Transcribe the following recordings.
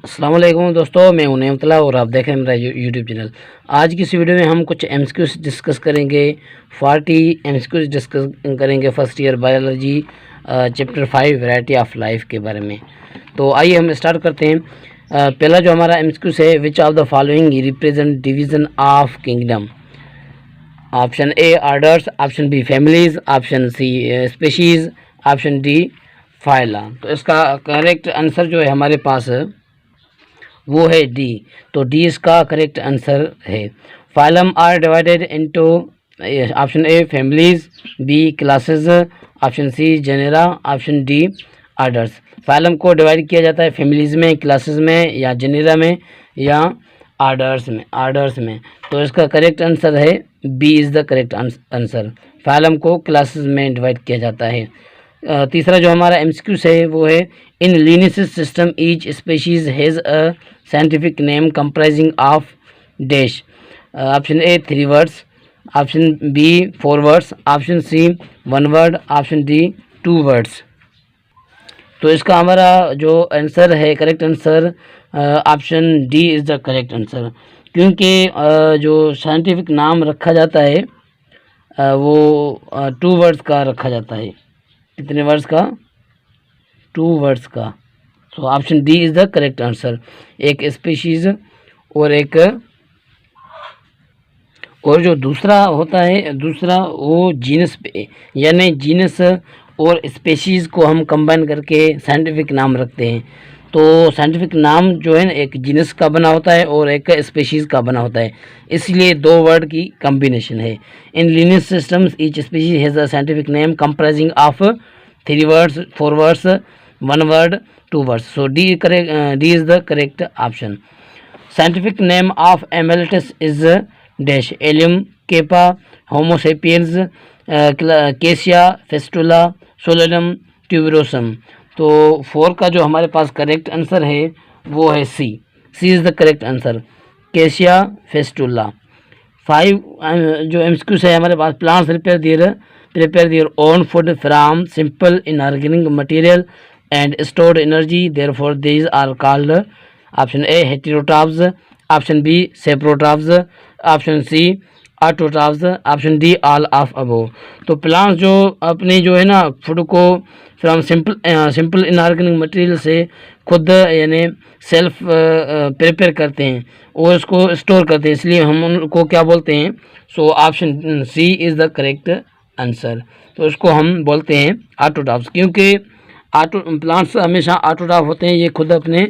अस्सलाम वालेकुम दोस्तों, मैं हूं नेमतला और आप देख रहे हैं मेरा यूट्यूब चैनल। आज की इस वीडियो में हम कुछ एमसीक्यूज डिस्कस करेंगे। 40 एमसीक्यूज डिस्कस करेंगे first year biology chapter 5 variety of life के बारे में। तो आइए हम स्टार्ट करते हैं। पहला जो हमारा एमसीक्यूज है, which of the following represent division of kingdom. Option A orders, option B families, option C species, option D phyla. तो इसका करेक्ट आंसर जो है हमारे पास वो है डी। तो डी इसका करेक्ट आंसर है। Phylum are divided into option A families, B classes, option C genera, option D orders. Phylum को डिवाइड किया जाता है फैमिलीज में, क्लासेस में, या जेनेरा में, या आर्डर्स में। तो इसका करेक्ट आंसर है B is the correct answer. Phylum को क्लासेस में डिवाइड किया जाता है। तीसरा जो हमारा एमसीक्यूज है वो है, in Linnaeus system each species has a scientific name comprising of dash. Option A 3 words, option B 4 words, option C 1 word, option D 2 words. तो इसका हमारा जो आंसर है correct answer option D is the correct answer. क्योंकि जो scientific नाम रखा जाता है वो 2 वर्ड्स का रखा जाता है। कितने वर्ड्स का? 2 वर्ड्स का। So option D is the correct answer. एक स्पीशीज और जो दूसरा होता है, दूसरा वो जीनस, यानी जीनस और स्पीशीज़ को हम कंबाइन करके साइंटिफिक नाम रखते हैं। तो साइंटिफिक नाम जो है ना, एक जीनस का बना होता है और एक स्पीशीज़ का बना होता है, इसलिए 2 वर्ड की कम्बिनेशन है। In Linnaeus systems each species has a scientific name comprising of 3 words, 4 words, 1 word, 2 words. So D is the correct option. Scientific name of एमेलिटस is dash, allium, cepa, homo sapiens, cassia, fistula, solanum, tuberosum. तो 4 का जो हमारे पास correct answer है वो है C is the correct answer, केसिया fistula. 5 जो एमसीक्यूज है हमारे पास, plants prepare their own food from simple inorganic material and stored energy, therefore these are called option A heterotrophs, option B saprotrophs, option C autotrophs, option D all of above. तो plants जो अपने जो है ना food को from simple inorganic material से खुद यानी सेल्फ प्रिपेयर करते हैं और उसको स्टोर करते हैं, इसलिए हम उनको क्या बोलते हैं? So option C is the correct answer. तो इसको हम बोलते हैं ऑटोट्रॉफ्स, क्योंकि प्लांट्स हमेशा ऑटोट्रॉफ होते हैं, ये खुद अपने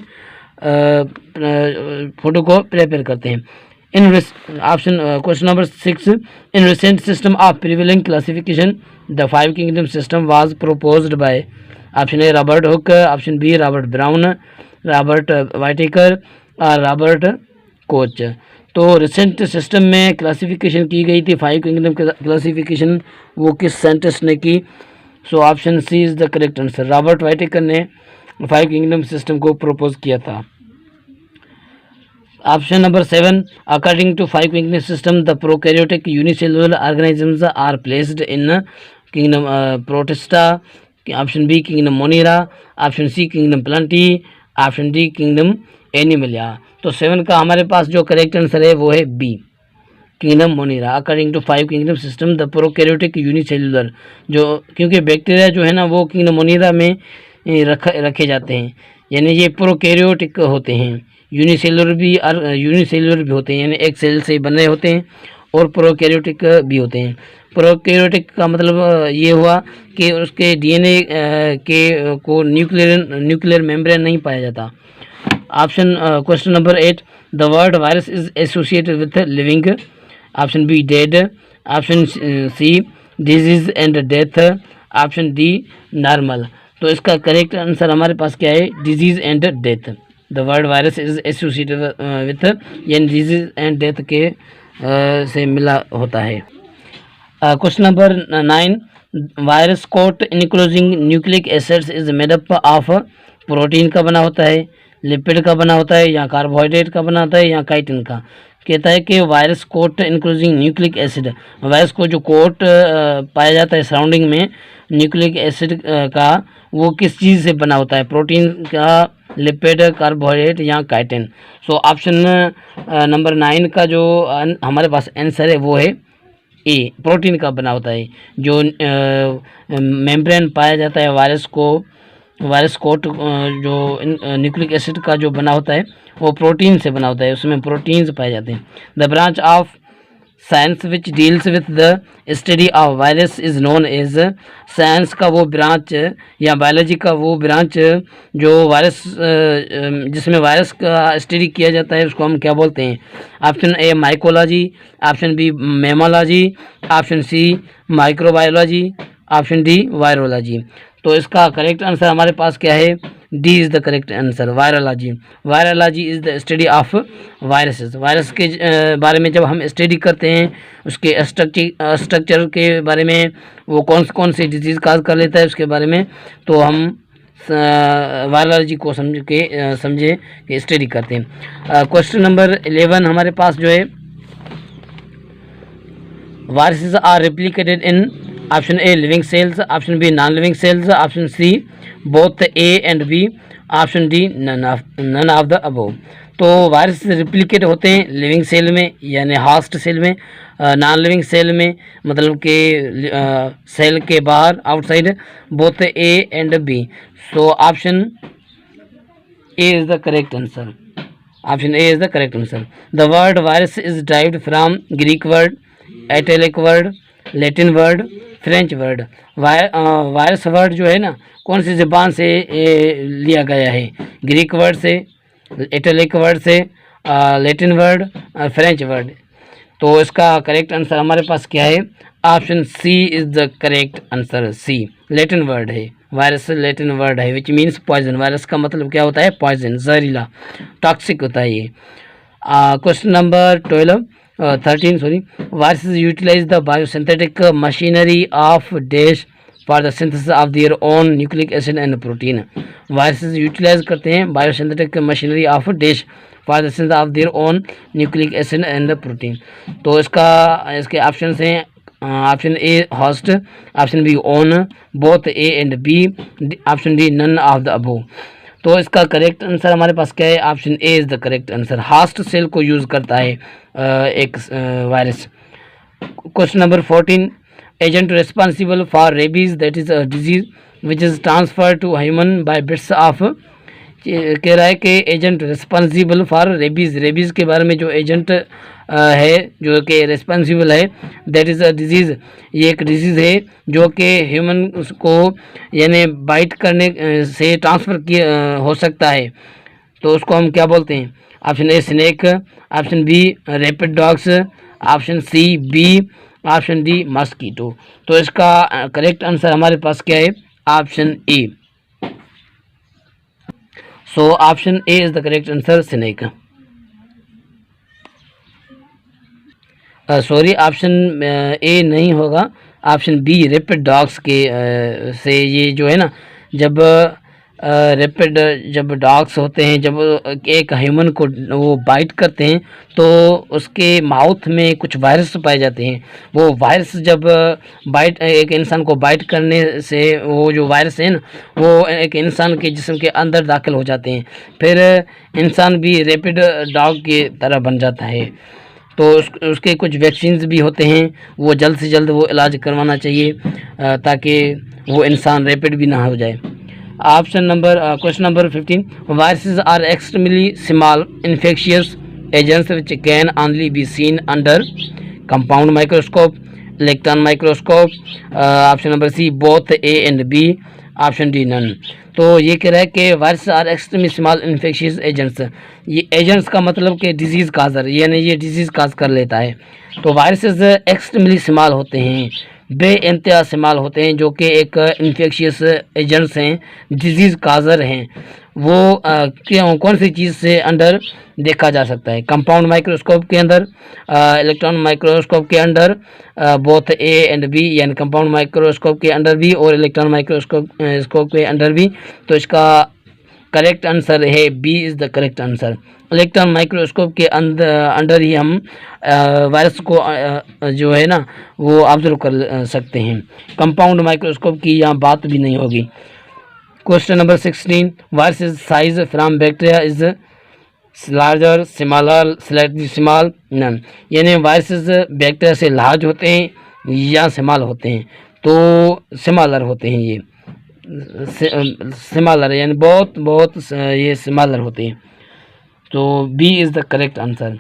फूड को प्रिपेयर करते हैं। In option question number 6, in recent system of prevailing classification the 5 kingdom system was proposed by option A Robert Hooke, option B Robert Brown, Robert Whittaker और Robert Koch। तो रिसेंट सिस्टम में classification की गई थी 5 kingdom classification, वो किस scientist ने की? So option C is the correct answer. Robert Whittaker ने 5 किंगडम सिस्टम को प्रपोज किया था। Option number 7, according to 5 kingdom system, the prokaryotic unicellular organisms are placed in kingdom Protista, option B kingdom Monera, option C kingdom Plantae, option D kingdom Animalia। तो 7 का हमारे पास जो correct answer है वो है B kingdom Monera. According to 5 kingdom system the prokaryotic unicellular, जो क्योंकि बैक्टीरिया जो है ना वो किंगडम मोनेरा में रखे जाते हैं, यानी ये प्रोकैरियोटिक होते हैं। यूनिसेलुलर भी होते हैं, यानी एक सेल से बने होते हैं, और प्रोकैरियोटिक भी होते हैं। प्रोकैरियोटिक का मतलब ये हुआ कि उसके डीएनए के को न्यूक्लियर मेम्ब्रेन नहीं पाया जाता। Option question number 8, the word virus is associated with living, option B dead, option C disease and death, option D normal. तो इसका करेक्ट आंसर हमारे पास क्या है? Disease and death. The word virus is associated with, यानी disease and death के से मिला होता है। Question number 9, virus coat enclosing nucleic acids is made up of, protein का बना होता है, लिपिड का बना होता है, या कार्बोहाइड्रेट का बना होता है, या काइटिन का? कहता है कि virus coat including nucleic acid, virus को जो कोट पाया जाता है सराउंडिंग में न्यूक्लिक एसिड का, वो किस चीज़ से बना होता है? प्रोटीन का लिपिड, कार्बोहाइड्रेट या काइटिन। सो ऑप्शन नंबर 9 का जो हमारे पास आंसर है वो है ए, प्रोटीन का बना होता है। जो मेम्ब्रेन पाया जाता है वायरस कोट जो न्यूक्लिक एसिड का जो बना होता है वो प्रोटीन से बना होता है, उसमें प्रोटीन्स पाए जाते हैं। The branch of science which deals with the study of virus is known as, science का वो ब्रांच या बायोलॉजी का वो ब्रांच जो वायरस जिसमें वायरस का स्टडी किया जाता है उसको हम क्या बोलते हैं? Option A mycology, option B mammalogy, option C microbiology, option D virology. तो इसका करेक्ट आंसर हमारे पास क्या है? D is the correct answer, virology. Virology is the study of viruses. Virus के बारे में जब हम स्टडी करते हैं, उसके स्ट्रक्चर के बारे में, वो कौन सी डिजीज़ काज कर लेता है उसके बारे में, तो हम वायरोलॉजी को समझे कि स्टडी करते हैं। क्वेश्चन नंबर 11 हमारे पास जो है, viruses are replicated in option A living cells, option B non living cells, option C both A and B, option D none of the above. तो वायरस रिप्लिकेट होते हैं लिविंग सेल में यानी host cell में, non living cell में मतलब कि cell के बाहर outside, both A and B. So option A is the correct answer. Option A is the correct answer. The word virus is derived from Greek word, italic word, Latin word, French word. Virus word जो है ना, कौन सी ज़बान से लिया गया है? Greek word से, इटैलिक वर्ड से, लैटिन वर्ड और फ्रेंच वर्ड। तो इसका करेक्ट आंसर हमारे पास क्या है? Option C is the correct answer. C Latin word है, वायरस लैटिन वर्ड है विच मीन्स पॉइजन। वायरस का मतलब क्या होता है? पॉइजन, जहरीला, टॉक्सिक होता है ये। Question number 13 sorry, viruses utilise the biosynthetic machinery of dash for the synthesis of their own nucleic acid and protein. Viruses utilise करते हैं biosynthetic machinery of dash for the synthesis of their own nucleic acid and protein. तो इसके option हैं, option A host, option B own, both A and B, option D none of the above. तो इसका correct answer हमारे पास क्या है? Option A is the correct answer. Host cell को यूज़ करता है एक वायरस। Question number 14, agent responsible for rabies that is a disease which is transfer to human by bits of. कह रहा है कि agent responsible for rabies, rabies के बारे में जो एजेंट है जो कि रिस्पॉन्सिबल है, दैट इज़ अ डिजीज़, ये एक डिजीज़ है जो कि ह्यूमन को यानी बाइट करने से ट्रांसफ़र किया हो सकता है। तो उसको हम क्या बोलते हैं? Option A snake, option B rapid dogs, option C bee, option D mosquito. तो इसका करेक्ट आंसर हमारे पास क्या है? Option A. So option A is the correct answer, snake. Sorry, option A नहीं होगा, ऑप्शन बी रैपिड डॉग्स के से ये जो है ना, जब रैपिड जब डॉग्स होते हैं, जब एक ह्यूमन को वो बाइट करते हैं तो उसके माउथ में कुछ वायरस पाए जाते हैं। वो वायरस जब एक इंसान को बाइट करने से वो जो वायरस है ना, वो एक इंसान के जिस्म के अंदर दाखिल हो जाते हैं, फिर इंसान भी रैपिड डॉग की तरह बन जाता है। तो उसके कुछ वैक्सीन्स भी होते हैं, वो जल्द से जल्द वो इलाज करवाना चाहिए ताकि वो इंसान रैपिड भी ना हो जाए। Question number 15, viruses are extremely small infectious agents which can only be seen under compound microscope, electron microscope, option number C both A and B, option D none. तो ये कह रहा है कि virus are extremely small infectious agents, ये agents का मतलब कि डिजीज़ काजर, यानी ये डिजीज़ काज कर लेता है। तो वायरसेस एक्सट्रीमली स्मॉल होते हैं, बेइंतहा स्मॉल होते हैं, जो कि एक इन्फेक्शियस एजेंट्स हैं, डिजीज़ काजर हैं। वो कौन सी चीज़ से अंडर देखा जा सकता है? कंपाउंड माइक्रोस्कोप के अंदर, इलेक्ट्रॉन माइक्रोस्कोप के अंदर, बोथ ए एंड बी, यानी कंपाउंड माइक्रोस्कोप के अंदर भी और इलेक्ट्रॉन माइक्रोस्कोप के अंदर भी। तो इसका करेक्ट आंसर है B is the correct answer. Electron microscope के अंडर ही हम वायरस को जो है ना वो ऑब्जर्व कर सकते हैं। कंपाउंड माइक्रोस्कोप की यहाँ बात भी नहीं होगी। Question number 16. Virus size from bacteria is larger, smaller, slightly small, none. यानी वायरसेस बैक्टीरिया से लार्ज होते हैं या स्मॉल होते हैं, तो स्मॉलर होते हैं ये, स्मॉलर यानी बहुत बहुत ये स्मॉलर होते हैं। तो B is the correct answer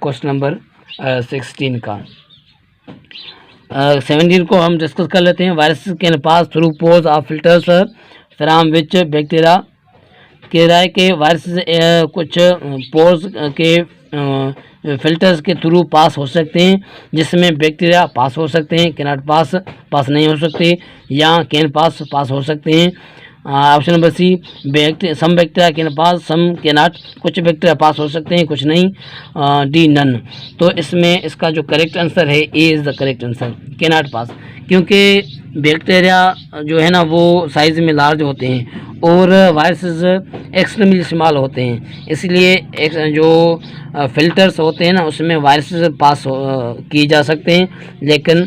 question number 16 का। 17 को हम डिस्कस कर लेते हैं। Virus can pass through pores of filters from which bacteria. कह रहा है कि वायरस कुछ पोर्स के फिल्टर्स के थ्रू पास हो सकते हैं, जिसमें बैक्टीरिया पास हो सकते हैं, कैनॉट पास नहीं हो सकते, या कैन पास हो सकते हैं। Option number C, some bacteria can pass, some cannot, कुछ बैक्टीरिया पास हो सकते हैं, कुछ नहीं। D none. तो इसमें इसका जो करेक्ट आंसर है A is the correct answer, cannot pass, क्योंकि बैक्टीरिया जो है ना वो साइज़ में लार्ज होते हैं और वायरसेस एक्सट्रीमली स्मॉल होते हैं, इसलिए जो फिल्टर्स होते हैं ना उसमें वायरसेस पास किए जा सकते हैं लेकिन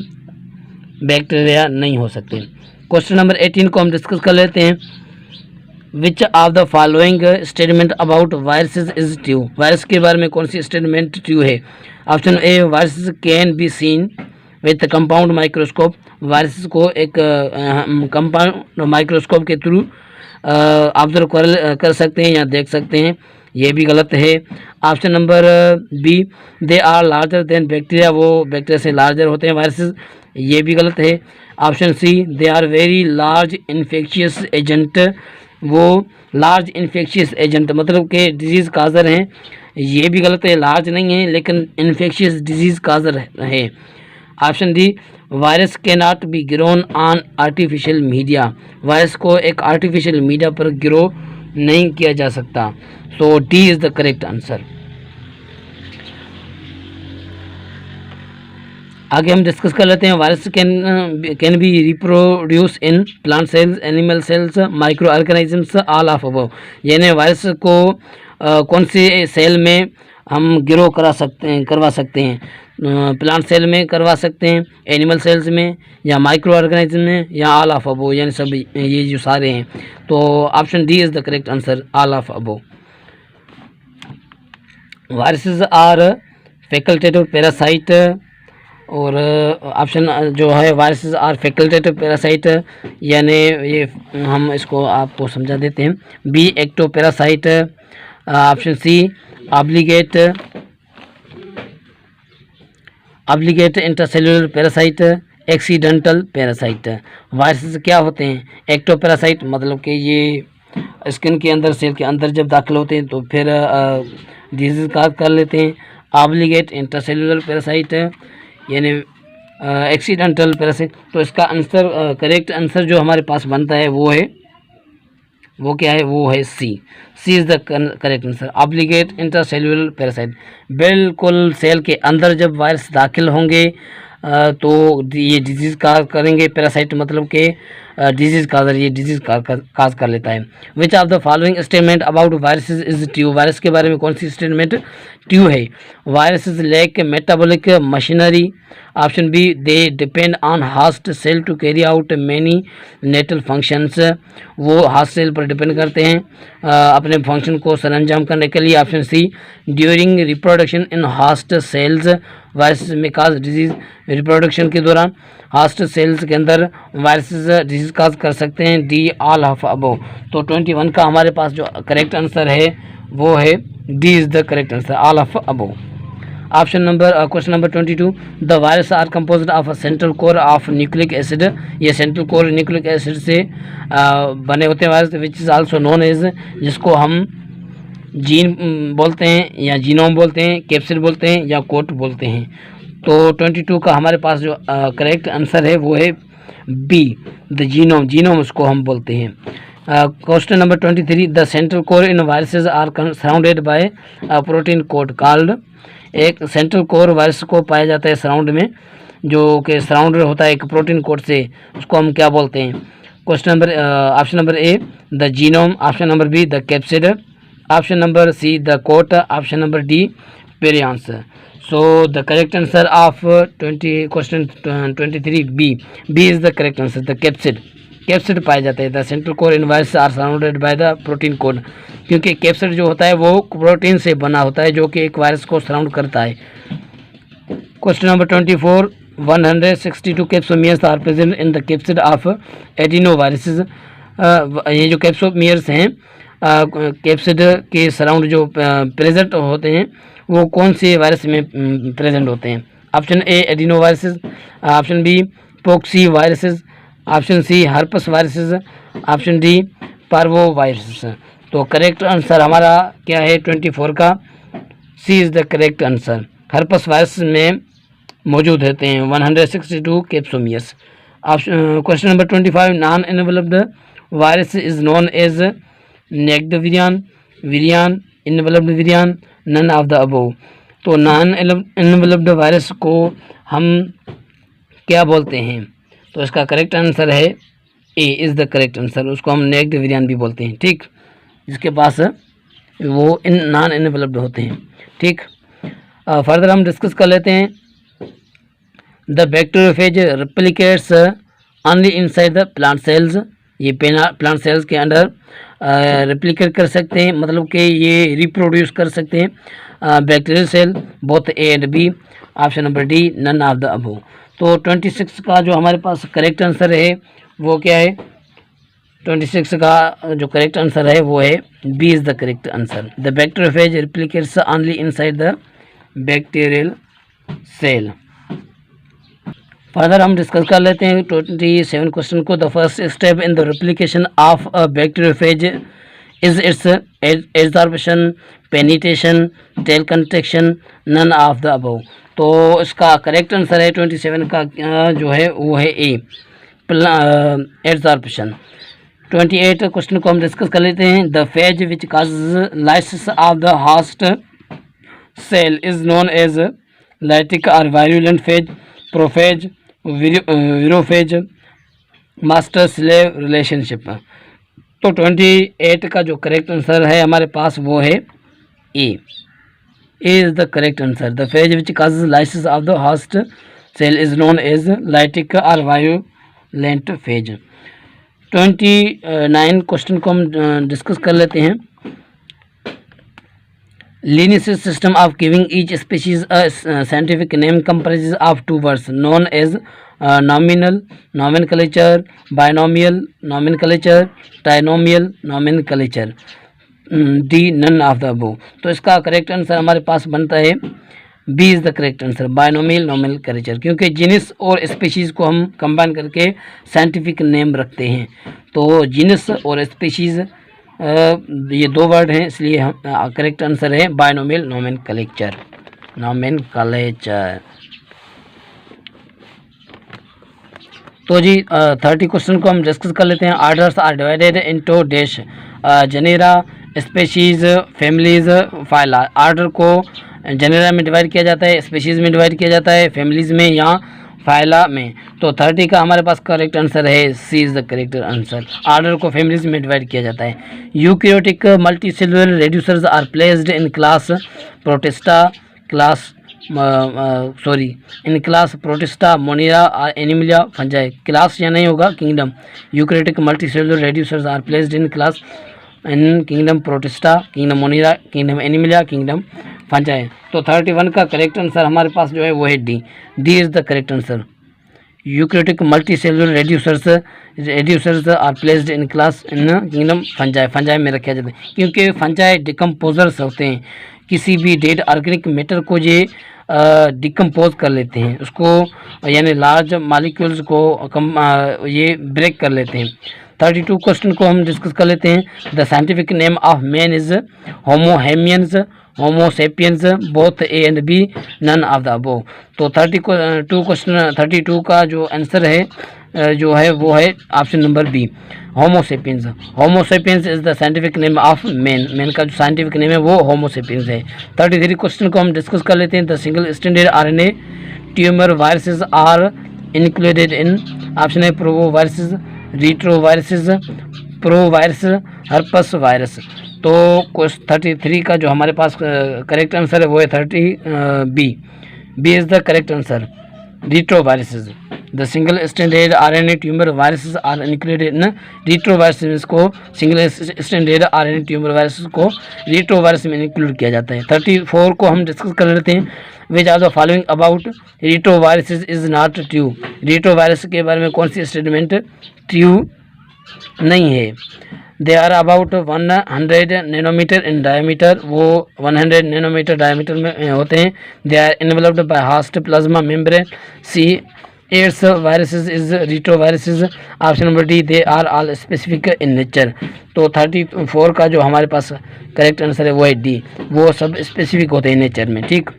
बैक्टीरिया नहीं हो सकते। क्वेश्चन नंबर 18 को हम डिस्कस कर लेते हैं। विच of the following statement about viruses is true. Virus के बारे में कौन सी स्टेटमेंट ट्रू है? Option A, viruses can be seen with compound microscope. Viruses को एक कंपाउंड माइक्रोस्कोप के थ्रू ऑब्जर्व कर सकते हैं या देख सकते हैं, ये भी गलत है। Option number B, they are larger than bacteria. वो बैक्टीरिया से लार्जर होते हैं वायरसेस, ये भी गलत है। Option C, they are very large infectious agent. वो लार्ज इन्फेक्शियस एजेंट मतलब कि डिजीज़ काजर हैं, ये भी गलत है, लार्ज नहीं है लेकिन इन्फेक्शियस डिजीज़ काजर है। ऑप्शन डी, वायरस के not be grown on artificial media. Virus को एक आर्टिफिशियल मीडिया पर ग्रो नहीं किया जा सकता। So D is the correct answer. आगे हम डिस्कस कर लेते हैं। Virus can be reproduce in plant cells, animal cells, micro organisms, all of above. यानी वायरस को कौन से सेल में हम ग्रो करवा सकते हैं? प्लांट सेल में करवा सकते हैं, एनिमल सेल्स में, या माइक्रो ऑर्गेनिज्म में, या ऑल ऑफ अबव, यानी सब ये जो सारे हैं। तो option D is the correct answer, all of above. Viruses are facultative parasite, और ऑप्शन जो है वायरसेस आर फैकल्टेटिव पैरासाइट, यानी ये हम इसको आपको समझा देते हैं। B, ectoparasite. Option C, obligate intercellular parasite, accidental parasite. Viruses क्या होते हैं? एक्टो पैरासाइट मतलब कि ये स्किन के अंदर, सेल के अंदर जब दाखिल होते हैं तो फिर डिजीज काज कर लेते हैं। ऑब्लिगेट इंटरसेल्युलर पैरासाइट यानी एक्सीडेंटल पैरासाइट। तो इसका आंसर करेक्ट आंसर जो हमारे पास बनता है वो क्या है? वो है C is the correct answer, obligate intercellular parasite. बिल्कुल सेल के अंदर जब वायरस दाखिल होंगे तो ये डिजीज़ काज करेंगे। पैरासाइट मतलब कि डिजीज़ काजर, ये डिजीज़ काज कर लेता है। Which of the following statement about viruses is true. Virus के बारे में कौन सी स्टेटमेंट ट्रू है? Viruses lack metabolic machinery. Option B, they depend on host cell to carry out many natal functions. वो हास्ट सेल पर depend करते हैं अपने फंक्शन को सरअंजाम करने के लिए। Option C, during reproduction in host cells. Virus में काज डिजीज़ रिप्रोडक्शन के दौरान हास्ट सेल्स के अंदर वायरसेस डिजीज़ काज कर सकते हैं। D, all of above. तो 21 का हमारे पास जो करेक्ट आंसर है वो है D is the correct answer, all of above. Question number 22, the virus are composed of a central core of nucleic acid. ये सेंट्रल कोर न्यूक्लिक एसिड से बने होते हैं virus, which is also known as, जिसको हम gene बोलते हैं या जीनोम बोलते हैं, कैप्सिड बोलते हैं या कोट बोलते हैं। तो 22 का हमारे पास जो करेक्ट आंसर है वो है बी, द जीनोम उसको हम बोलते हैं। Question number 23, the central core in viruses are surrounded by protein coat called. एक सेंट्रल कोर वायरस को पाया जाता है सराउंड में, जो कि सराउंडेड होता है एक प्रोटीन कोट से, उसको हम क्या बोलते हैं? Question number option number A, the genome. Option number B, the capsid. Option number C, the coat. Option number D, perions. So the correct answer of question 23 B is the correct answer, the capsid. So the correct answer of question 23 B is the correct answer, the capsid. Capsid पाए जाते हैं। The central core in virus are surrounded by the protein code, क्योंकि capsid जो होता है वो protein से बना होता है जो कि एक वायरस को सराउंड करता है। Question number 24, 162 capsomeres are present in the capsid of adenoviruses. ये जो कैप्सोमियर्स हैं कैप्सिड के सराउंड जो प्रेजेंट होते हैं वो कौन से वायरस में प्रेजेंट होते हैं? Option A adeno viruses, option B poxy viruses, option C herpes viruses, option D parvo viruses. तो करेक्ट आंसर हमारा क्या है 24 का? C is the correct answer. Herpes virus में मौजूद होते हैं 162 capsomeres. Question number 25, non enveloped virus is known as naked virion, virion, enveloped virion, none of the above. तो नॉन एनवेलप्ड वायरस को हम क्या बोलते हैं? तो इसका करेक्ट आंसर है A is the correct answer. उसको हम नेक्ड विरियान भी बोलते हैं, ठीक, जिसके पास वो नॉन एनवेलप्ड होते हैं, ठीक। फर्दर हम डिस्कस कर लेते हैं। The bacteriophage replicates only inside the plant cells. ये प्लांट सेल्स के अंदर रेप्लिकेट कर सकते हैं, मतलब कि ये रिप्रोड्यूस कर सकते हैं bacterial cell, both A and B. Option number D none of the above. तो 26 का जो हमारे पास करेक्ट आंसर है वो क्या है? 26 का जो करेक्ट आंसर है वो है B is the correct answer. The bacteriophage replicates only inside the bacterial cell. Further हम डिस्कस कर लेते हैं 27 क्वेश्चन को। The first step in the replication of a bacteriophage is its absorption, penetration, tail contraction, none of the above. तो इसका correct answer है 27 का जो है वो है ए एब्जॉर्प्शन। 28 क्वेश्चन को हम डिस्कस कर लेते हैं। The phage which causes lysis of the host cell is known as lytic और virulent phage, prophage, virophage, master slave relationship. तो 28 का जो करेक्ट आंसर है हमारे पास वो है A is the correct answer. The phage which causes lysis of the host cell is known as lytic और वायरुलेंट फेज। 29 क्वेश्चन को हम डिस्कस कर लेते हैं। Linnaeus system of giving each species a scientific name comprises of two words known as nominal nomenclature, binomial nomenclature, trinomial nomenclature. D none of the above. तो इसका correct answer हमारे पास बनता है B is the correct answer, binomial nomenclature, क्योंकि genus और species को हम कंबाइन करके साइंटिफिक नेम रखते हैं। तो जीनस और स्पीशीज़ ये दो वर्ड हैं, इसलिए हम करेक्ट आंसर है बायनोमियल नोमेनक्लेचर। तो जी 30 क्वेश्चन को हम डिस्कस कर लेते हैं। Orders are divided into dash genera, species, families, phyla. Order को जेनेरा में डिवाइड किया जाता है, स्पेशीज़ में डिवाइड किया जाता है, फैमिलीज़ में या फाइला में। तो 30 का हमारे पास करेक्ट आंसर है C is the correct answer. Order को फैमिलीज में डिवाइड किया जाता है। Eukaryotic multicellular reducers are placed in class protista, protista, monera, animalia, fungi. Class या नहीं होगा, kingdom. Eukaryotic multicellular reducers are placed in class in kingdom protista, kingdom monera, kingdom animalia, kingdom fungi. तो 31 का correct answer हमारे पास जो है वो है D is the correct answer. Eukaryotic multicellular reducers are placed in class in kingdom fungi में रखा जाता है, क्योंकि फंजाई डिकम्पोजर्स होते हैं। किसी भी डेड ऑर्गेनिक मैटर को ये डिकम्पोज कर लेते हैं, उसको यानी लार्ज मॉलिक्यूल्स को ये ब्रेक कर लेते हैं। 32 क्वेश्चन को हम डिस्कस कर लेते हैं। The scientific name of man is homo हेमियंस, homo sapiens, both A and B, none of the above. तो 32 का जो आंसर है जो है वो है option number B, homo sapiens. Homo sapiens is the scientific name of man का जो साइंटिफिक नेम है वो होमो सेपियंस है। 33 क्वेश्चन को हम डिस्कस कर लेते हैं। The single standard RNA tumour viruses are included in. Option है parvo viruses, retro viruses, pro virus, herpes virus. तो 33 का जो हमारे पास करेक्ट आंसर है वो है 30 B is the correct answer, retro viruses. The single standard RNA tumour viruses are included in retrovirus को single standard RNA tumour viruses को retrovirus में इंक्लूड किया जाता है। 34 को हम डिस्कस कर लेते हैं। Which are the following about retroviruses is not true. Retrovirus के बारे में कौन सी स्टेटमेंट ट्रू नहीं है? They are about 100 nanometre in diameter, वो 100 नैनोमीटर डायमीटर में होते हैं। They are enveloped by host plasma membrane. C AIDS viruses is retroviruses. Option number D, they are all specific in nature. तो 34 का जो हमारे पास करेक्ट आंसर है वो है डी, वो सब स्पेसिफिक होते हैं नेचर में। ठीक,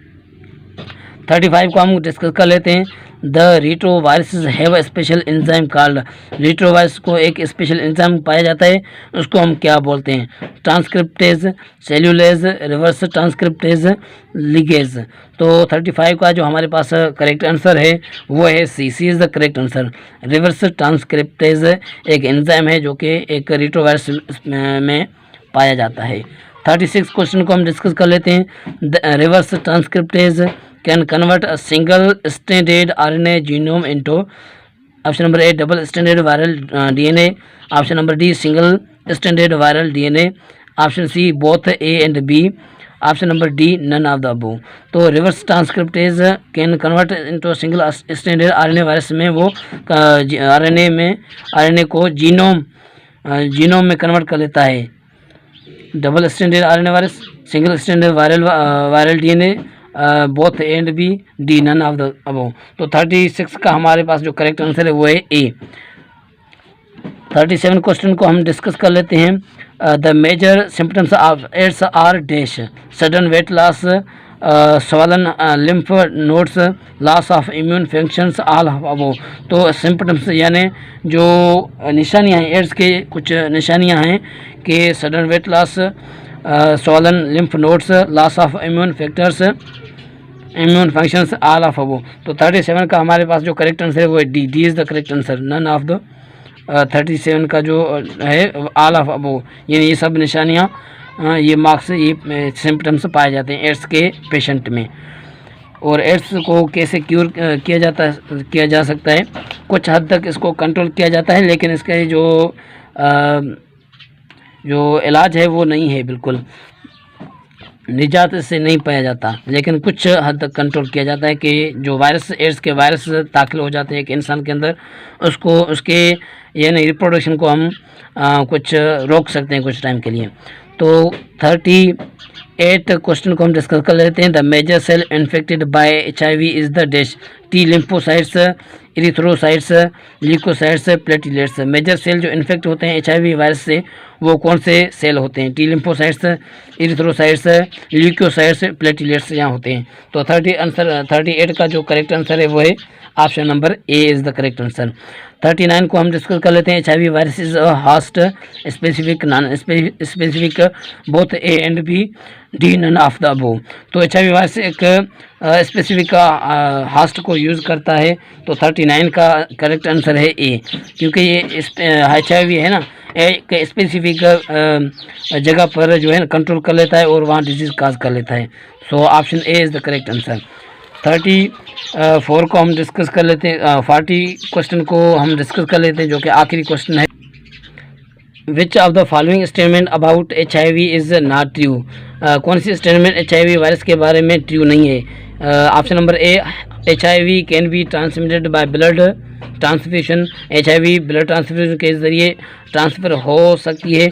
35 को हम डिस्कस कर लेते हैं। The retroviruses have a special enzyme called. Retrovirus को एक स्पेशल एंजाइम पाया जाता है, उसको हम क्या बोलते हैं? Transcriptase, cellulase, reverse transcriptase, ligase. तो 35 का जो हमारे पास करेक्ट आंसर है वो है C. C is the correct answer. Reverse transcriptase एक एंजाइम है जो कि एक रिट्रोवायरस में पाया जाता है। 36 क्वेश्चन को हम डिस्कस कर लेते हैं। The reverse transcriptase can convert a single stranded RNA genome into option number A double stranded viral DNA, option number D single stranded viral DNA, option C both A and B, option number D none of the above। तो reverse transcriptase can convert into single stranded RNA virus में वो RNA को genome में convert कर लेता है। Double stranded RNA virus, single stranded viral DNA, both A and B, D none of the above. तो 36 का हमारे पास जो करेक्ट आंसर है वो है ए। 37 क्वेश्चन को हम डिस्कस कर लेते हैं। The major symptoms of AIDS are dash. Sudden weight loss, swollen lymph nodes, loss of immune functions, all above. तो सिम्टम्स यानी जो निशानियाँ हैं, एड्स के कुछ निशानियाँ हैं कि sudden weight loss, swollen lymph nodes, loss of immune functions, all of above. तो 37 का हमारे पास जो करेक्ट आंसर है वो है D. D is the correct answer. None of the 37 का जो है ऑल ऑफ अबव, यानी ये सब निशानियाँ, ये मार्क्स, ये सिम्टम्स पाए जाते हैं एड्स के पेशेंट में। और एड्स को कैसे क्यूर किया जा सकता है? कुछ हद तक इसको कंट्रोल किया जाता है, लेकिन इसके जो इलाज है वो नहीं है, बिल्कुल निजात से नहीं पाया जाता, लेकिन कुछ हद तक कंट्रोल किया जाता है कि जो वायरस, एड्स के वायरस दाखिल हो जाते हैं एक इंसान के अंदर, उसके यानी रिप्रोडक्शन को हम कुछ रोक सकते हैं कुछ टाइम के लिए। तो 38 क्वेश्चन को हम डिस्कस कर लेते हैं। The major cell infected by HIV is the dash. T lymphocytes, erythrocytes, leukocytes, platelets. Major cell जो इन्फेक्ट होते हैं HIV वायरस से वो कौन से सेल होते हैं? T lymphocytes, erythrocytes, leukocytes, platelets यहाँ होते हैं। तो 38 का जो करेक्ट आंसर है वो है option number A is the correct answer. 39 को हम डिस्कस कर लेते हैं। HIV virus is host specific, non specific, both A and B, D none of the above. तो HIV वायरस एक स्पेसिफिक होस्ट को यूज़ करता है, तो 39 का करेक्ट आंसर है ए, क्योंकि ये HIV है ना, एक स्पेसिफिक जगह पर जो है ना कंट्रोल कर लेता है और वहाँ डिजीज़ काज कर लेता है। सो option A is the correct answer. 34 को हम डिस्कस कर लेते हैं। 40 क्वेश्चन को हम डिस्कस कर लेते हैं, जो कि आखिरी क्वेश्चन है। Which of the following statement about HIV is not true. कौन सी स्टेटमेंट HIV वायरस के बारे में ट्रू नहीं है? Option number A, HIV can be transmitted by blood transfusion. HIV blood transfusion के ज़रिए ट्रांसफ़र हो सकती है।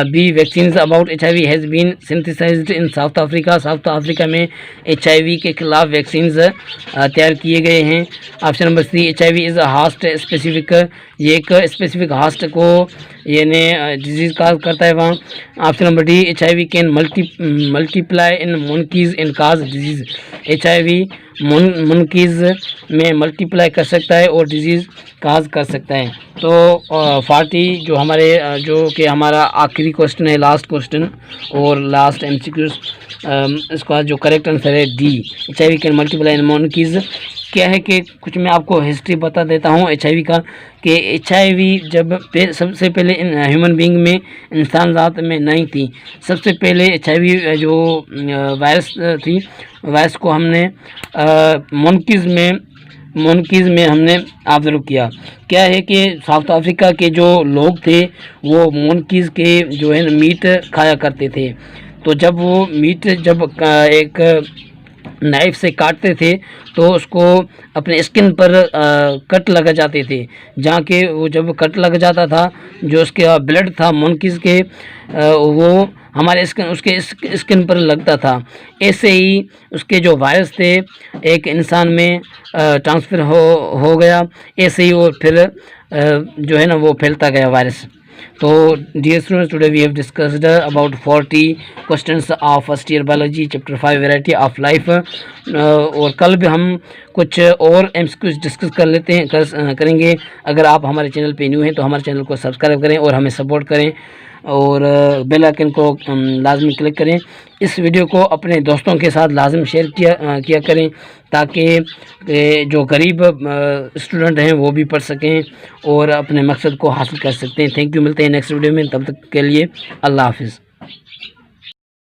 B, vaccine about HIV has been synthesized in South Africa. South Africa में HIV के खिलाफ वैक्सीन तैयार किए गए हैं। Option number C, HIV is a host specific, ये एक स्पेसिफिक होस्ट को यानी डिजीज़ काज करता है वहाँ। Option number D, HIV can multiply in monkeys in cause disease. HIV monkeys में मल्टीप्लाई कर सकता है और डिजीज़ काज कर सकता है। तो 40 जो हमारा आखिरी क्वेश्चन है, लास्ट क्वेश्चन और लास्ट MCQ, इसका जो करेक्ट आंसर है D, HIV can multiply in monkeys। क्या है कि कुछ मैं आपको हिस्ट्री बता देता हूँ HIV का, कि HIV जब सबसे पहले ह्यूमन बीइंग में, इंसान ज़ात में नहीं थी। सबसे पहले HIV जो वायरस थी, वायरस को हमने मंकीज़ में मोनकीज़ में हमने ऑब्ज़र्व किया। क्या है कि साउथ अफ्रीका के जो लोग थे वो मोनकीज़ के जो है ना मीट खाया करते थे। तो जब वो मीट जब एक नाइफ से काटते थे तो उसको अपने स्किन पर कट लग जाते थे, जहाँ के वो जब कट लग जाता था, जो उसके ब्लड था मोंकीज़ के वो हमारे उसके स्किन पर लगता था। ऐसे ही उसके जो वायरस थे एक इंसान में ट्रांसफ़र हो गया। ऐसे ही वो फिर जो है ना वो फैलता गया वायरस। तो dear students, today we have discussed about 40 questions of first year biology chapter 5 variety of life. और कल भी हम कुछ और एमसीक्यूज डिस्कस कर लेते हैं करेंगे। अगर आप हमारे चैनल पे न्यू हैं तो हमारे चैनल को सब्सक्राइब करें और हमें सपोर्ट करें और बेल आइकन को लाजमी क्लिक करें। इस वीडियो को अपने दोस्तों के साथ लाजम शेयर किया करें, ताकि जो गरीब स्टूडेंट हैं वो भी पढ़ सकें और अपने मकसद को हासिल कर सकते हैं। Thank you. मिलते हैं नेक्स्ट वीडियो में, तब तक के लिए अल्लाह हाफिज़।